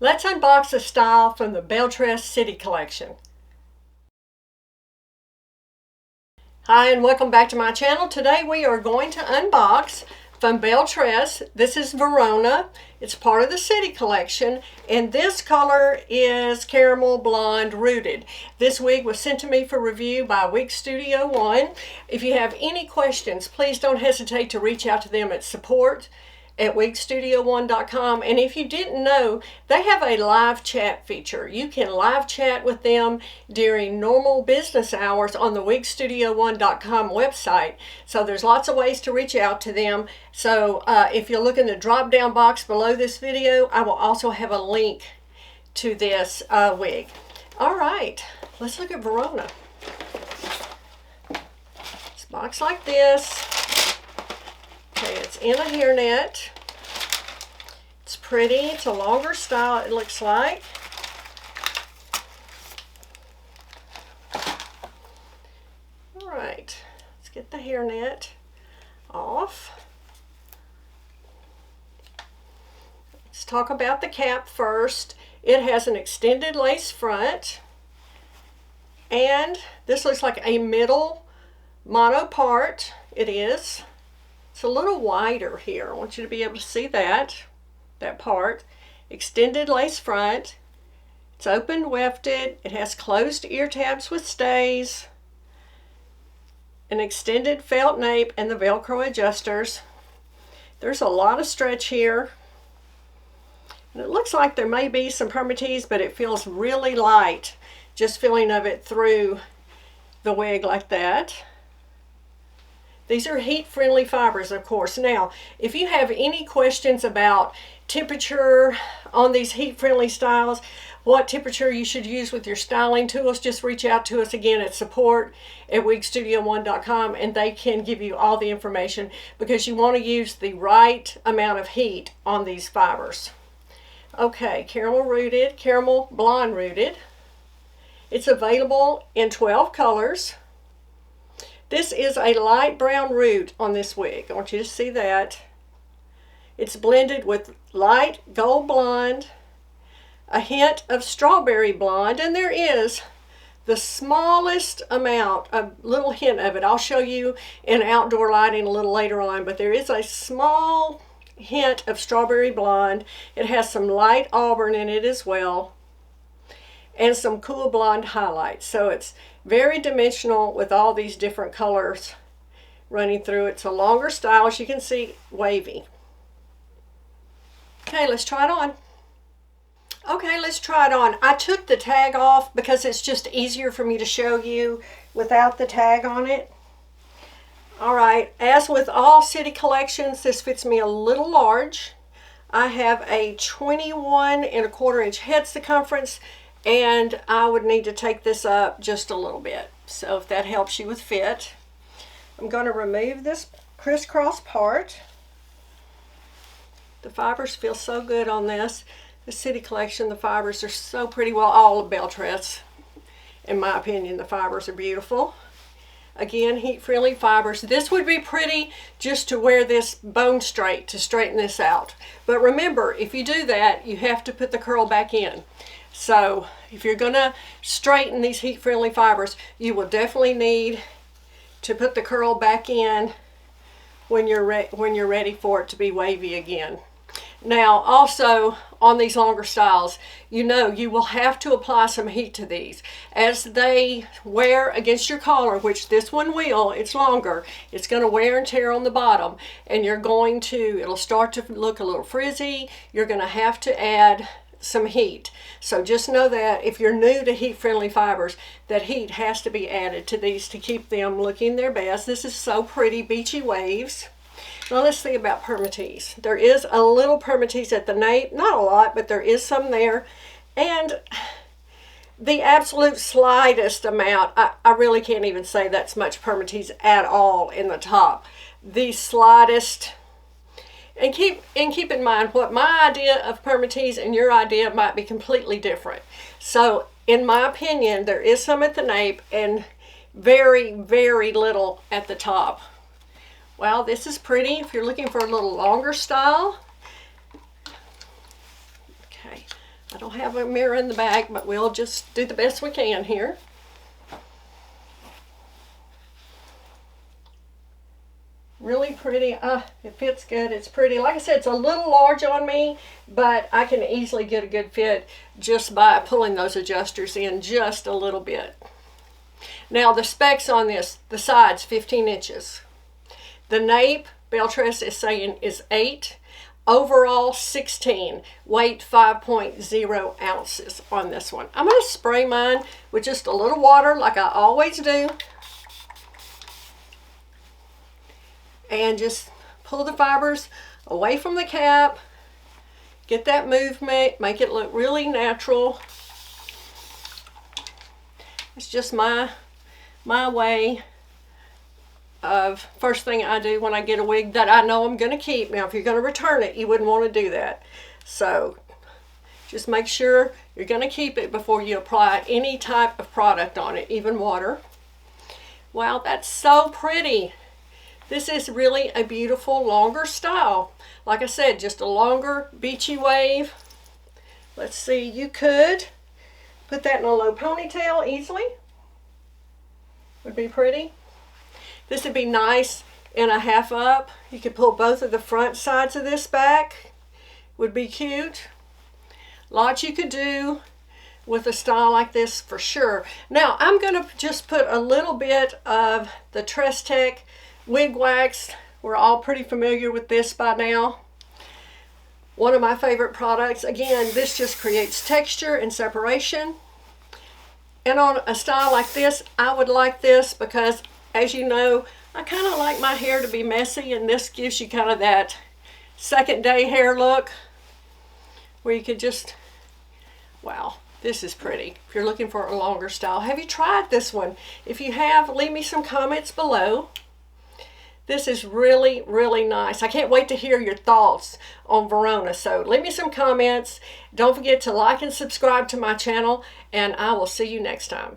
Let's unbox a style from the Belle Tress City Collection. Hi and welcome back to my channel. Today we are going to unbox from Belle Tress. This is Verona. It's part of the City Collection, and this color is Caramel Blonde Rooted. This wig was sent to me for review by Wig Studio One. If you have any questions, please don't hesitate to reach out to them at support@wigstudio1.com. And if you didn't know, they have a live chat feature. You can live chat with them during normal business hours on the wigstudio1.com website. So there's lots of ways to reach out to them. So if you look in the drop down box below this video, I will also have a link to this wig. All right, let's look at Verona. It's boxed like this. Okay, it's in a hairnet. It's pretty. It's a longer style, it looks like. All right, let's get the hairnet off. Let's talk about the cap first. It has an extended lace front, and this looks like a middle mono part. It is. It's a little wider here. I want you to be able to see that part. Extended lace front. It's open wefted. It has closed ear tabs with stays. An extended felt nape and the Velcro adjusters. There's a lot of stretch here. And it looks like there may be some Permatease, but it feels really light. Just feeling of it through the wig like that. These are heat-friendly fibers, of course. Now, if you have any questions about temperature on these heat-friendly styles, what temperature you should use with your styling tools, just reach out to us again at support@wigstudio1.com, and they can give you all the information, because you want to use the right amount of heat on these fibers. Okay, caramel blonde rooted. It's available in 12 colors. This is a light brown root on this wig. I want you to see that. It's blended with light gold blonde, a hint of strawberry blonde, and there is the smallest amount, a little hint of it. I'll show you in outdoor lighting a little later on, but there is a small hint of strawberry blonde. It has some light auburn in it as well, and some cool blonde highlights. So it's very dimensional with all these different colors running through it. It's a longer style, as you can see, wavy. Okay, let's try it on. Okay, let's try it on. I took the tag off because it's just easier for me to show you without the tag on it. All right, as with all City Collections, this fits me a little large. I have a 21¼ inch head circumference, and I would need to take this up just a little bit. So if that helps you with fit, I'm going to remove this crisscross part. The fibers feel so good on this. The City Collection, the fibers are so pretty. Well, all of Belle Tress, in my opinion, the fibers are beautiful. Again, heat-friendly fibers. This would be pretty just to wear this bone straight, to straighten this out. But remember, if you do that, you have to put the curl back in. So if you're going to straighten these heat-friendly fibers, you will definitely need to put the curl back in when you're ready for it to be wavy again. Now, also on these longer styles, you know you will have to apply some heat to these. As they wear against your collar, which this one will, it's longer, it's going to wear and tear on the bottom, and it'll start to look a little frizzy. You're going to have to add some heat. So just know that if you're new to heat-friendly fibers, that heat has to be added to these to keep them looking their best. This is so pretty, beachy waves. Now let's see about Permatease. There is a little Permatease at the nape, not a lot, but there is some there. And the absolute slightest amount, I really can't even say that's much Permatease at all in the top. The slightest. And keep in mind what my idea of Permatease and your idea might be completely different. So in my opinion, there is some at the nape and very, very little at the top. Well, this is pretty if you're looking for a little longer style. Okay, I don't have a mirror in the back, but we'll just do the best we can here. Really pretty. It fits good. It's pretty. Like I said, it's a little large on me, but I can easily get a good fit just by pulling those adjusters in just a little bit. Now the specs on this, the sides 15 inches. The nape, Belle Tress is saying, is 8. Overall 16. Weight 5.0 ounces on this one. I'm going to spray mine with just a little water like I always do. And just pull the fibers away from the cap. Get that movement, make it look really natural. It's just my way of first thing I do when I get a wig that I know I'm going to keep. Now, if you're going to return it, you wouldn't want to do that. So just make sure you're going to keep it before you apply any type of product on it, even water. Wow, that's so pretty. This is really a beautiful longer style. Like I said, just a longer beachy wave. Let's see, you could put that in a low ponytail easily. Would be pretty. This would be nice in a half up. You could pull both of the front sides of this back. Would be cute. Lots you could do with a style like this for sure. Now I'm going to just put a little bit of the Tress Tech wig wax. We're all pretty familiar with this by now. One of my favorite products. Again, this just creates texture and separation. And on a style like this, I would like this because, as you know, I kind of like my hair to be messy, and this gives you kind of that second day hair look where you could just, wow, this is pretty. If you're looking for a longer style, have you tried this one? If you have, leave me some comments below. This is really, really nice. I can't wait to hear your thoughts on Verona. So leave me some comments. Don't forget to like and subscribe to my channel, and I will see you next time.